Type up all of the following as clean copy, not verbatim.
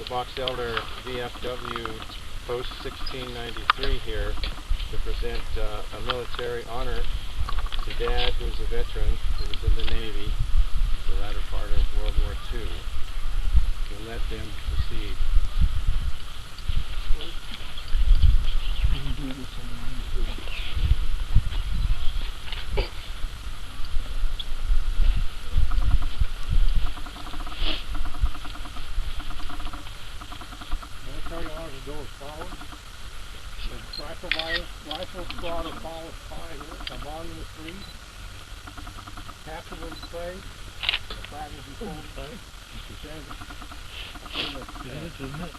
Box Elder VFW Post 1693 here to present a military honor to Dad, who's a veteran, who was in the Navy the latter part of World War II. We'll let them proceed. Military honors go as follows. Rifle squad of Paulus Pie here. Come on in the tree. Captain will play. The flag will be full. Isn't it?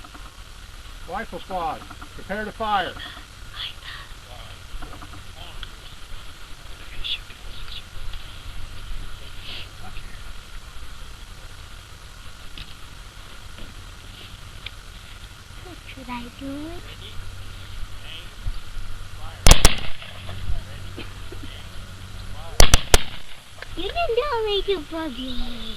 Rifle squad, prepare to fire. Should I do it? You didn't tell me to buggy me.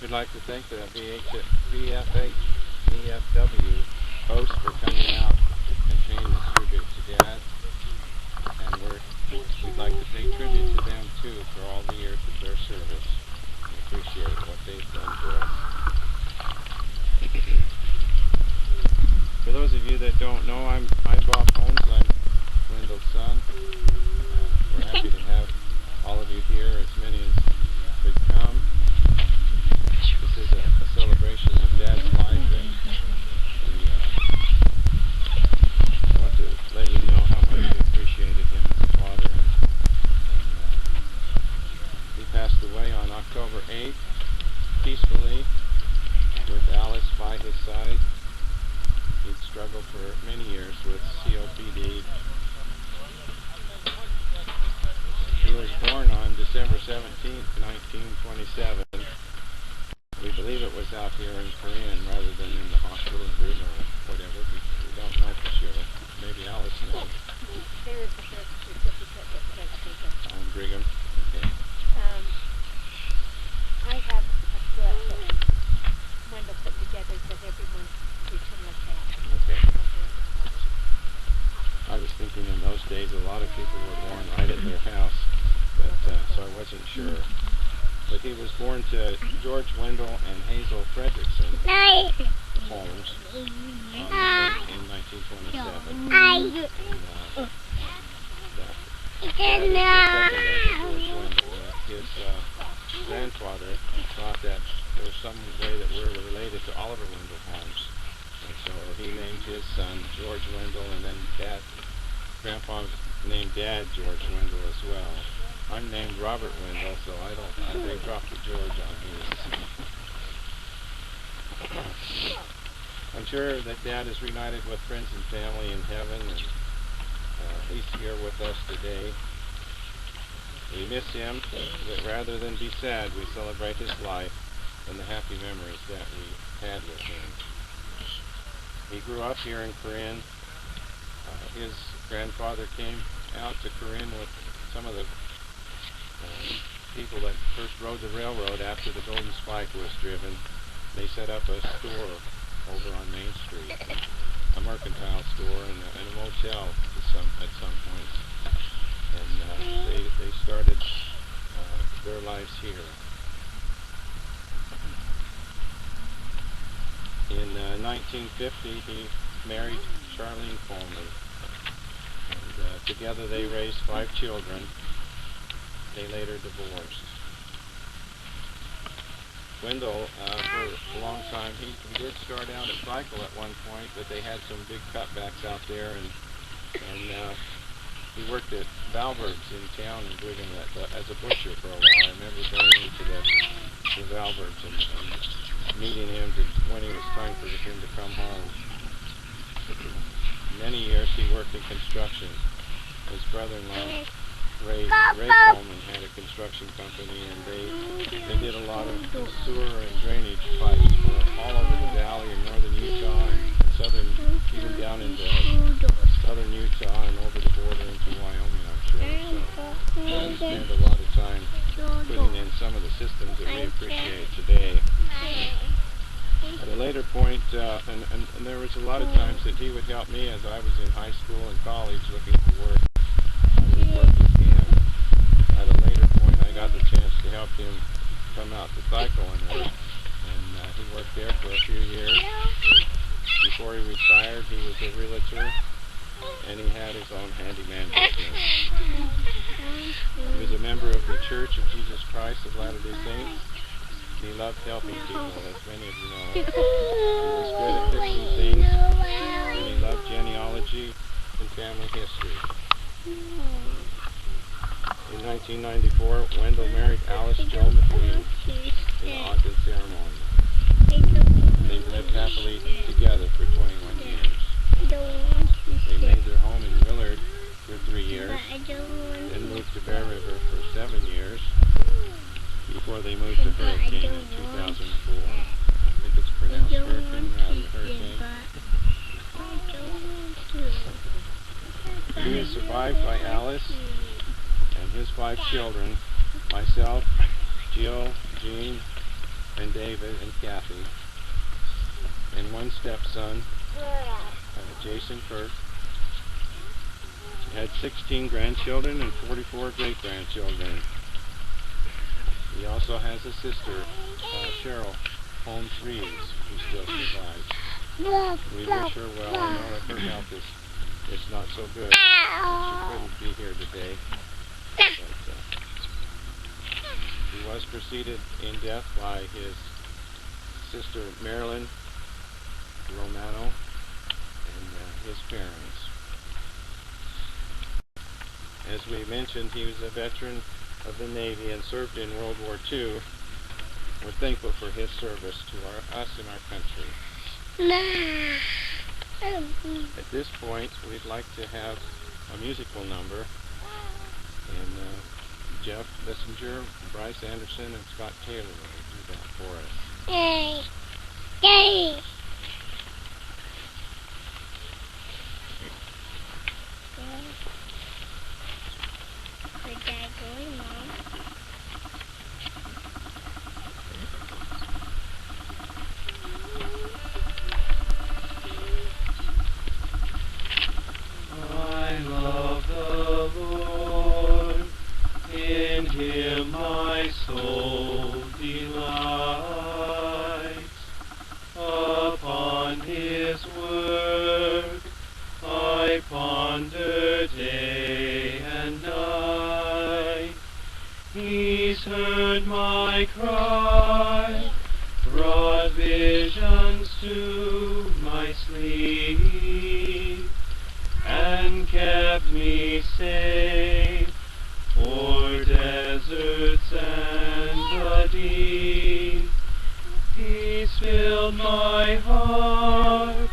We'd like to thank the VFW host for coming out and paying this tribute to Dad. And we'd like to pay tribute to them too for all the years of their service. We appreciate what they've done for us. For those of you that don't know, I'm Bob Holmes. I'm Wendell's son. We're happy to have all of you here, as many as could come. This is a celebration of Dad's life, and we want to let you know how much we appreciated him as a father. And he passed away on October 8th, peacefully, with Alice by his side. He'd struggled for many years with COPD. He was born on December 17th, 1927. We believe it was out here in Corinne rather than in the hospital in Brigham or whatever. We don't know for sure. Maybe Alice knows. There is a birth certificate that says Brigham. On Brigham? Okay. I have a book that Wendell put together that everyone you can look at. Okay. I was thinking in those days a lot of people were born right at their house, but so I wasn't sure. But he was born to George Wendell and Hazel Fredrickson Holmes in 1927. And, that is the second of George Wendell. His grandfather thought that there was some way that we're related to Oliver Wendell Holmes. And so he named his son George Wendell, and then Grandpa named Dad George Wendell as well. I'm named Robert Wendell, so they dropped the George on me. I'm sure that Dad is reunited with friends and family in heaven, and he's here with us today. We miss him, but rather than be sad, we celebrate his life and the happy memories that we had with him. He grew up here in Corinne. His grandfather came out to Corinne with some of the people that first rode the railroad after the Golden Spike was driven. They set up a store over on Main Street, a mercantile store and a motel at some point. And they started their lives here. In 1950, he married Charlene Coleman, and together they raised 5 children. They later divorced. Wendell, for a long time, he did start out at Cycle at one point, but they had some big cutbacks out there, and he worked at Valberg's in town in Brigham as a butcher for a while. I remember going into the Valberg's and meeting him when it was time for him to come home. Many years he worked in construction. His brother-in-law, Ray Coleman, had a construction company, and they did a lot of sewer and drainage pipes for all over the valley in northern Utah and even down into southern Utah and over the border into Wyoming, I'm sure. So they spent a lot of time putting in some of the systems that we appreciate today. At a later point, and there was a lot of times that he would help me as I was in high school and college looking for work. I would work with him. At a later point, I got the chance to help him come out to Cycle and work, and he worked there for a few years. Before he retired, he was a realtor, and he had his own handyman business. He was a member of the Church of Jesus Christ of Latter-day Saints. He loved helping people, as many of you know. He was good at fixing things, and he loved genealogy and family history. In 1994, Wendell married Alice Jo McQueen in an Ogden ceremony. They lived happily together for 21 years. They made their home in Willard for 3 years, then moved to Bear River for 7 years, before they moved to Hurricane in 2004. I think it's pronounced Hurricane rather than Hurricane. He is survived by Alice and his 5 children, myself, Jill, Jean, and David and Kathy, and one stepson, Jason Kirk. He had 16 grandchildren and 44 great-grandchildren. He also has a sister, Cheryl Holmes Reeves, who still survives. We wish her well. I know that her health is not so good. She couldn't be here today. But he was preceded in death by his sister Marilyn Romano and his parents. As we mentioned, he was a veteran of the Navy and served in World War II. We're thankful for his service to us and our country. At this point, we'd like to have a musical number, and Jeff Messenger, Bryce Anderson, and Scott Taylor will do that for us. Yay! Yay! Where's Dad going, Mom? I love the Lord, in Him my soul delights. Upon His work I ponder day and night. He's heard my cry, brought visions to my sleep, and kept me safe o'er deserts and the deep. He's filled my heart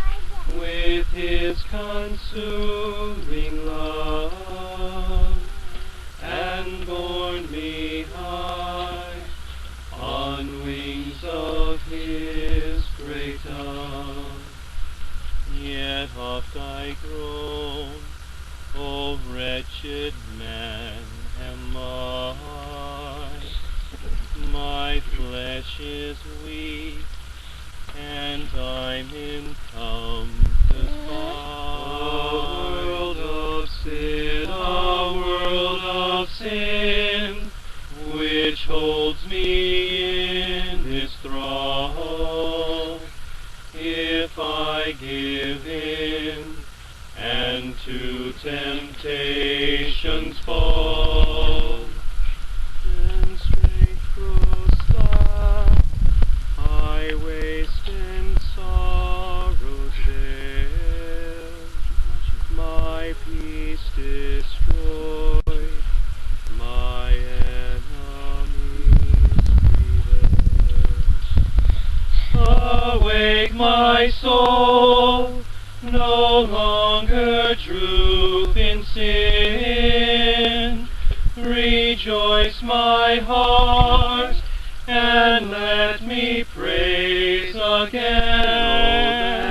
with His consuming love, and borne me high on wings of His great love. Yet oft I groan, O wretched man am I. My flesh is weak, and I'm encompassed by a world of sin, which holds me in its thrall. If I give in and to temptations fall, then strength grows slack, I waste in sorrows there, my peace destroyed, my enemies grievous. Awake, my soul, no longer droop in sin. Rejoice, my heart, and let me praise again.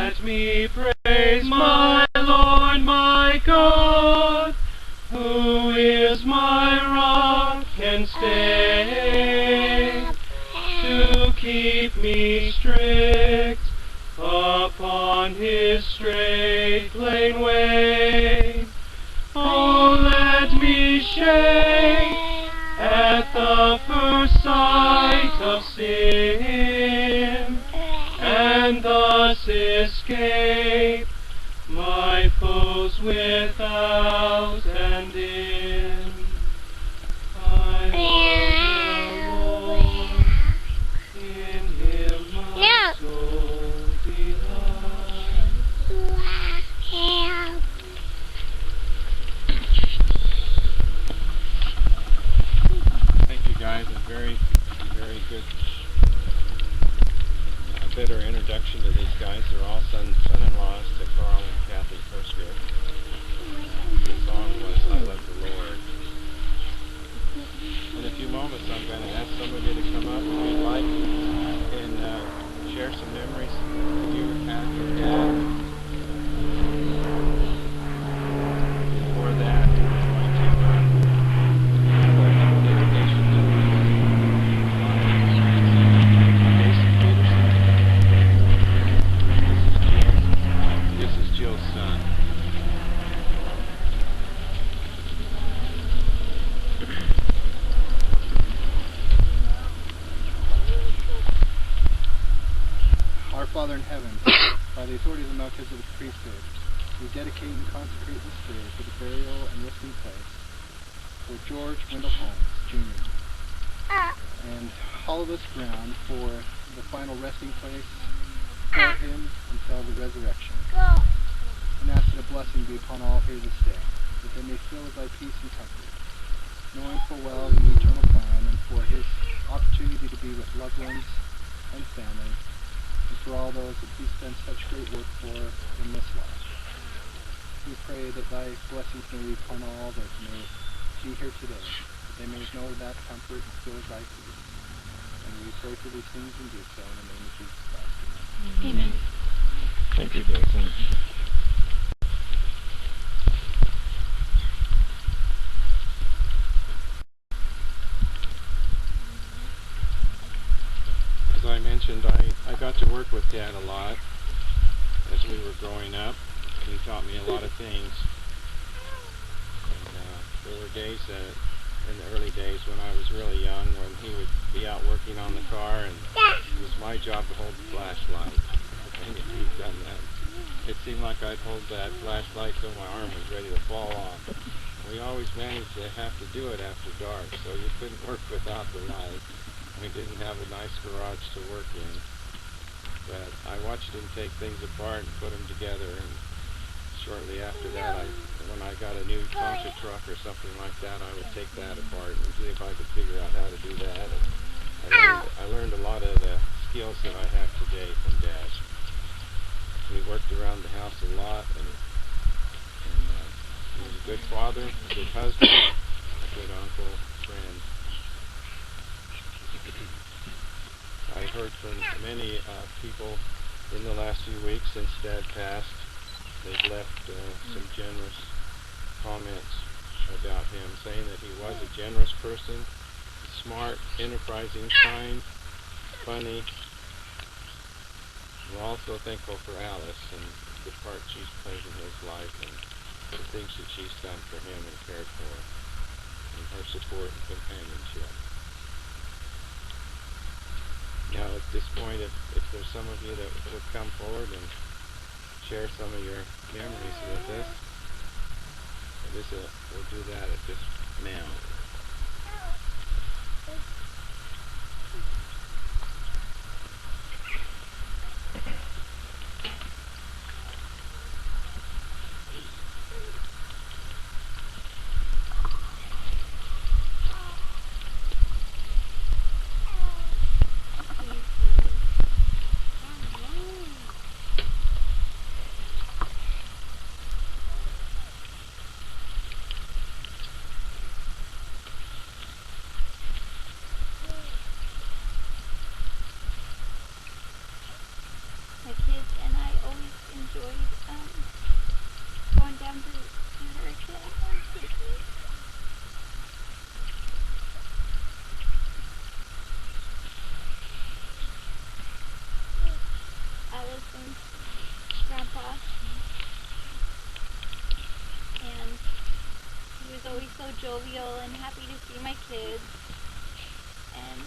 Let me praise my Lord, my God, who is my rock and stay, to keep me strict upon His straight plain way. Oh, let me shake at the first sight of sin, and thus escape my foes without and in. I love the Lord, in Him my soul delights. Thank you guys, a very, very good, better introduction to these guys. They're all son-in-laws to Carl and Kathy Firstgate. The song was I Love the Lord. In a few moments I'm going to ask some of you to come up if you'd like and share some memories that you had with Dad. Before that, we're going to have a dedication to Our Father in heaven, by the authority of the Melchizedek priesthood, we dedicate and consecrate this grave for the burial and resting place for George Wendell Holmes Jr. and hollow this ground for the final resting place for him until the resurrection. And ask that a blessing be upon all here this day, that they may fill with thy peace and comfort, knowing full well the eternal plan and for his opportunity to be with loved ones and family, and for all those that he spent such great work for in this life. We pray that thy blessings may be upon all that may be here today, that they may know that comfort and feel thy peace. And we pray for these things and do so in the name of Jesus Christ. Amen. Thank you, Jason. As I mentioned, I got to work with Dad a lot as we were growing up. He taught me a lot of things. And there were days in the early days when I was really young, when he would be out working on the car, and it was my job to hold the flashlight. And if he'd done that, it seemed like I'd hold that flashlight till my arm was ready to fall off. We always managed to have to do it after dark, so you couldn't work without the light. We didn't have a nice garage to work in. But I watched him take things apart and put them together, and shortly after that, when I got a new Tonka truck or something like that, I would take that apart and see if I could figure out how to do that. And I learned a lot of the skills that I have today from Dad. We worked around the house a lot, and he was a good father, a good husband, a good uncle, friend. I heard from many people in the last few weeks since Dad passed. They've left some generous comments about him, saying that he was a generous person, smart, enterprising, kind, funny. We're also thankful for Alice and the part she's played in his life and the things that she's done for him and cared for, and her support and companionship. Now at this point, if there's some of you that would come forward and share some of your memories with us, we'll do that at this now. My kids and I always enjoyed going down to Hurricane on picnics. Alice and Grandpa, and he was always so jovial and happy to see my kids, and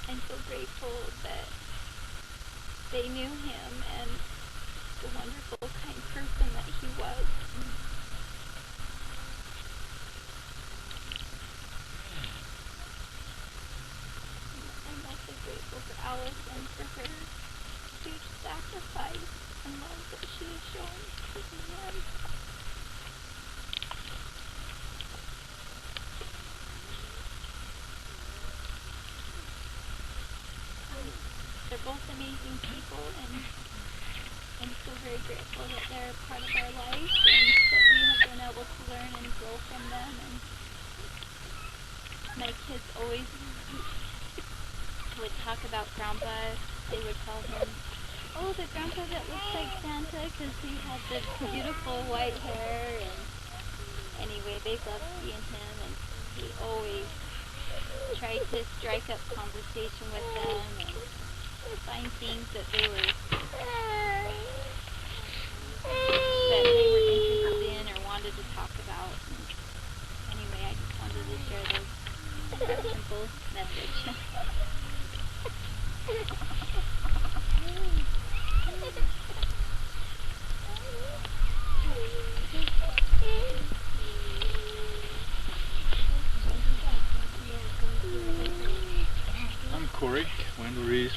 I'm so grateful that they knew him and the wonderful, kind person that he was. I'm also grateful for Alice and for her huge sacrifice and love that she has shown to him. They're both amazing people, and I'm so very grateful that they're part of our life and that we have been able to learn and grow from them. And my kids always would talk about Grandpa. They would call him, oh, the Grandpa that looks like Santa, because he had this beautiful white hair. And anyway, they loved seeing him, and he always tried to strike up conversation with them and find things that they were interested in or wanted to talk about. And anyway, I just wanted to share that simple message.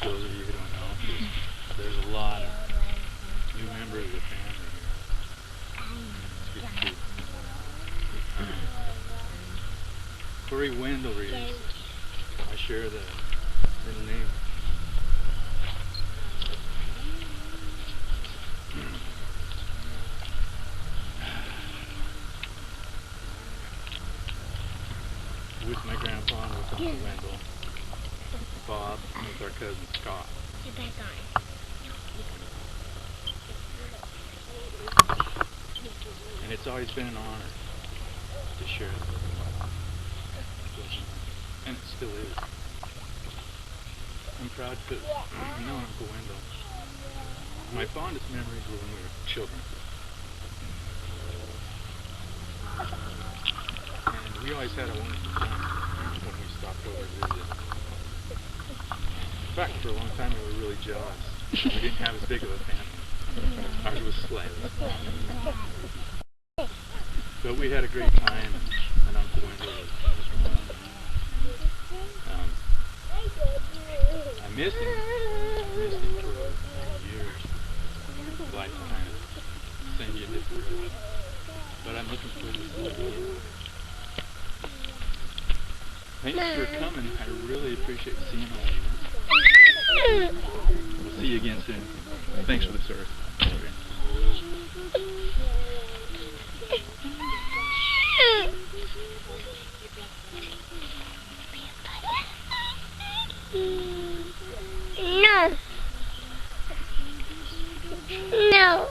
those of you who don't know, there's a lot of new members of the family here. It's good to see. Corinne Wendell Reeves. I share the middle name. With my grandpa and with Uncle Wendell. Bob and with our cousin Scott. And it's always been an honor to share this. And it still is. I'm proud to have known Uncle Wendell. My fondest memories were when we were children. And we always had a wonderful time when we stopped over to visit. In fact, for a long time we were really jealous. We didn't have as big of a family. Ours was slightly. But we had a great time, and Uncle Wendell was wonderful. I missed him. For many years. Life kind of sent you a different road. But I'm looking forward to seeing you. Thanks for coming. I really appreciate seeing all of you. We'll see you again soon. Thanks for the service. No. No.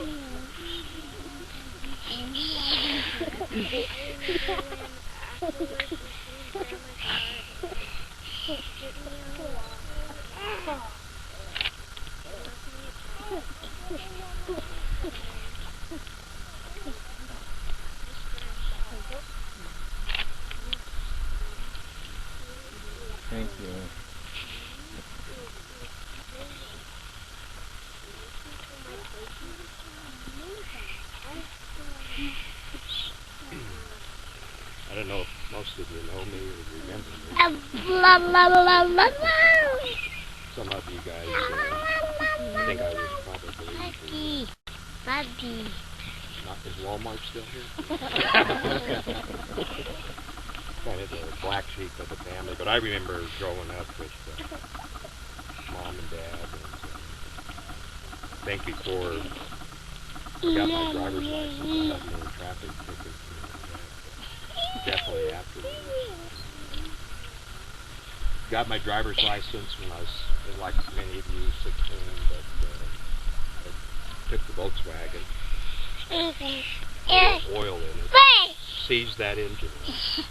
Thank you. I don't know if most of you know me or remember me. Blah, blah, blah, blah, blah. Some of you guys think I was probably Buddy. not. Is Walmart still here? Kind of the black sheep of the family, but I remember growing up with Mom and Dad. And, I think before I got my driver's license, I had more traffic tickets. Definitely afterwards. Got my driver's license when I was, like many of you, 16, but I took the Volkswagen, oil in it, seized that engine. So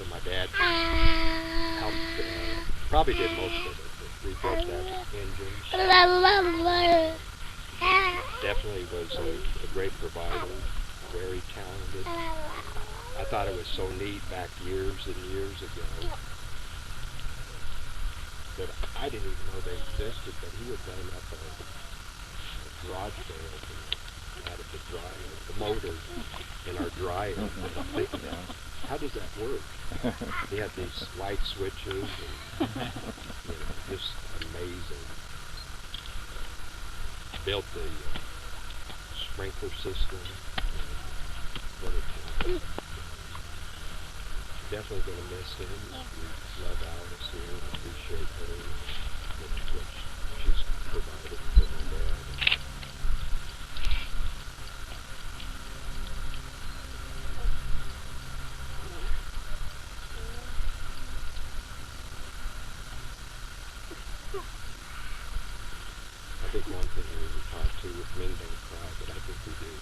my dad helped, probably did most of it, but rebuilt that engine. Definitely was a great provider, very talented. I thought it was so neat back years and years ago that I didn't even know they existed, but he would run up a garage sale and had it to dry the motor in our dryer. And I'm thinking, how does that work? He had these light switches and just amazing. Built the sprinkler system. Definitely going to miss him. We love Alice here and appreciate her and what she's provided for my dad. I think one thing we were taught to with men don't cry, but I think we do.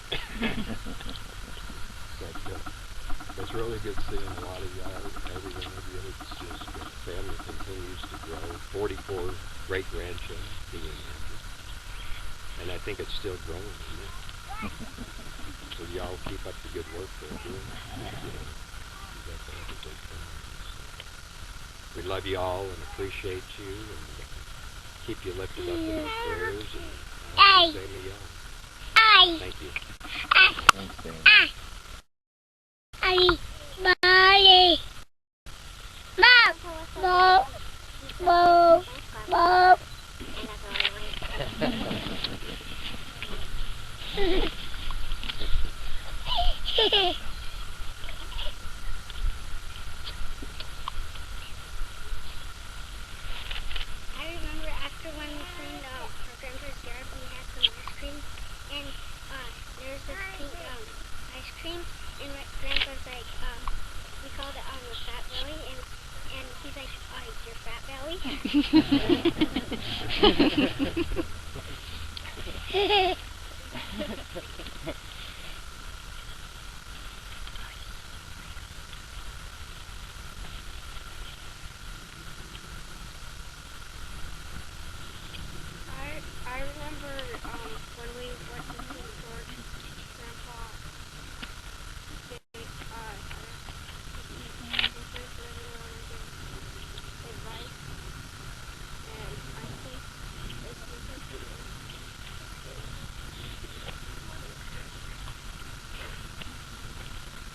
It's really good seeing a lot of y'all, every one of you. It's just the family continues to grow. 44 great-grandchildren being raised. And I think it's still growing, isn't it? So y'all keep up the good work they're doing. You definitely have a big family. So we love you all and appreciate you and keep you lifted up in our prayers. And I hope the same to y'all. Thank you. Thanks, Dan. Bye. Bye. Bye. Bye. Bye. I remember when we went to see George, Grandpa, they had advice, and I think this was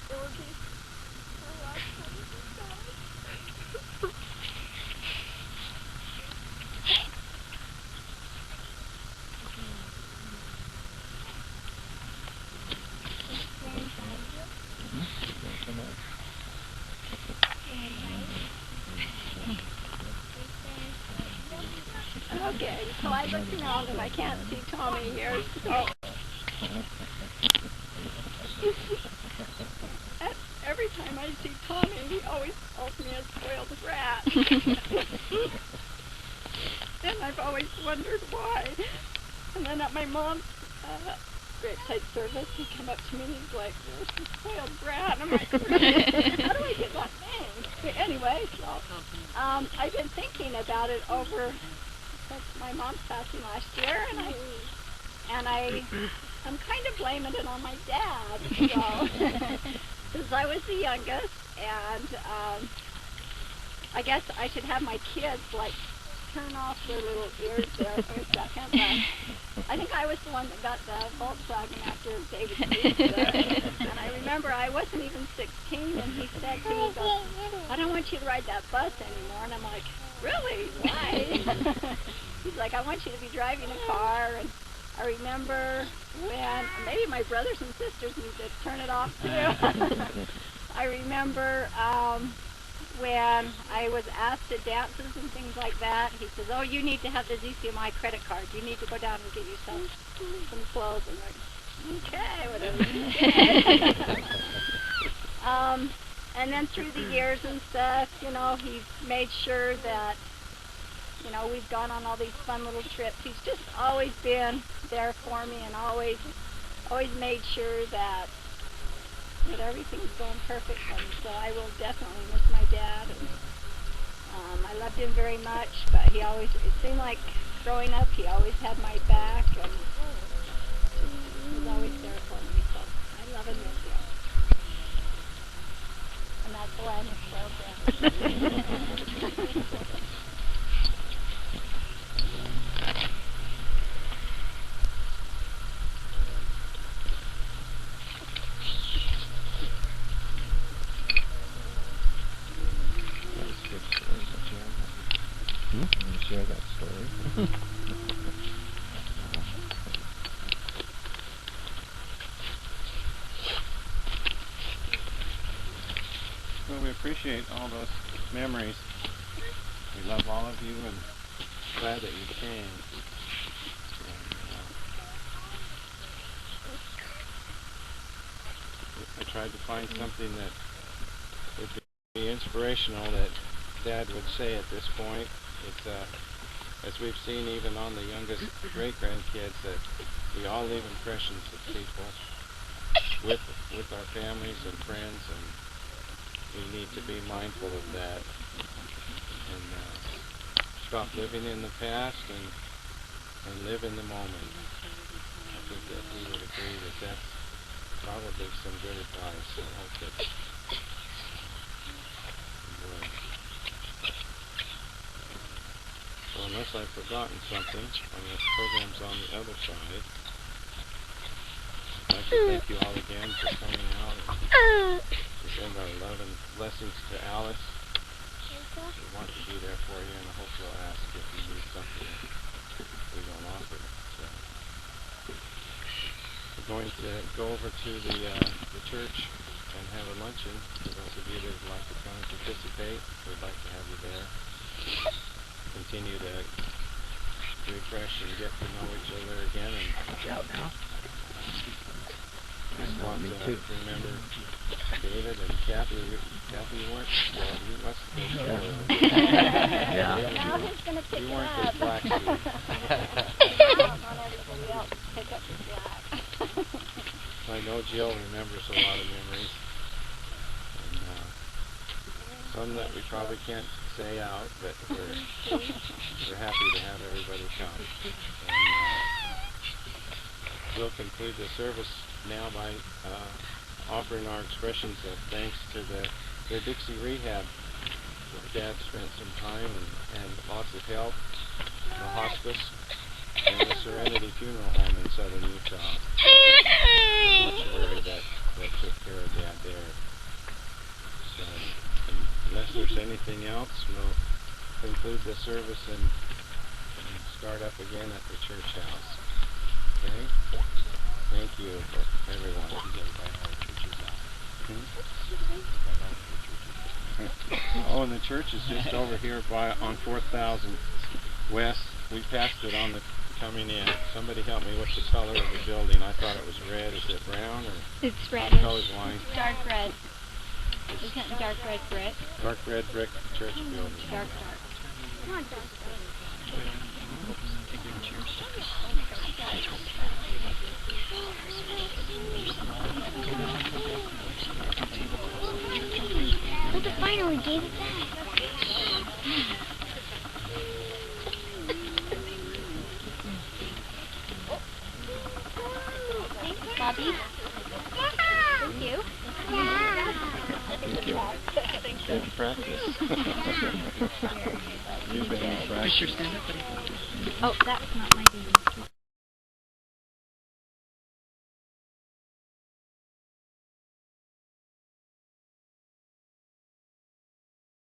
it will be the last time we died. Okay, so I look around and I can't see Tommy here, so every time I see Tommy, he always calls me a spoiled brat. And I've always wondered why. And then at my mom's graveside service, he came up to me and he's like, "You're a spoiled brat." And I'm like, "Really? How do I get that name?" But anyway, so I've been thinking about it over since my mom's passing last year, and I'm kind of blaming it on my dad. So since I was the youngest, and I guess I should have my kids like turn off their little ears there for a second. But I think I was the one that got the Volkswagen after David Pizza. And I remember I wasn't even 16, and he said to me, he goes, "I don't want you to ride that bus anymore." And I'm like, "Really? Why?" He's like, "I want you to be driving a car." And I remember when, maybe my brothers and sisters need to turn it off too. I remember when I was asked to dances and things like that, he says, "Oh, you need to have the ZCMI credit card. You need to go down and get you some clothes." And I'm like, "Okay, whatever you say." And then through the years and stuff, you know, he's made sure that, you know, we've gone on all these fun little trips. He's just always been there for me, and always made sure that everything's going perfect for me. So I will definitely miss my dad. And, I loved him very much, but it seemed like growing up, he always had my back, and he was always there for me. So I love and miss him. And that's why I'm a spoiled brat. Can you share that story? Well, we appreciate all those memories. We love all of you and glad that you came. I tried to find something that would be inspirational that Dad would say at this point. It's as we've seen even on the youngest great-grandkids, that we all leave impressions of people with our families and friends, and we need to be mindful of that and stop living in the past and live in the moment. I think that we would agree that that's probably some good advice. I hope that so unless I've forgotten something on the programs on the other side, I'd like to thank you all again for coming out and to send our love and blessings to Alice. We want to be there for you, and I hope you'll ask if you need something we don't offer. So we're going to go over to the church and have a luncheon. For those of you that would like to come and participate, we'd like to have you there. Continue to refresh and get to know each other again. And Watch out now. just want to remember David and Kathy, you weren't, well, you must have been Yeah. Now who's going to pick You it weren't up? the black sheep. On everybody else to pick up the slack. I know Jill remembers a lot of memories. And, some that we probably can't say out, but we're happy to have everybody come. And we'll conclude the service now by offering our expressions of thanks to the Dixie Rehab, where Dad spent some time and lots of help, the hospice, and the Serenity Funeral Home in southern Utah. The mortuary that took care of Dad there. So, unless there's anything else, we'll conclude the service and start up again at the church house. Okay? Thank you, everyone. Oh, and the church is just over here on 4,000 West. We passed it on the coming in. Somebody help me with the color of the building. I thought it was red. Is it brown or? It's red. Colorblind. Dark red. Isn't it dark red brick? Dark red brick church building. Dark. Come on, Josh. But the finally gave it back. Thanks, Bobby. Thank you. Thank you. Good practice. You've been in practice. Oh, that's not my baby.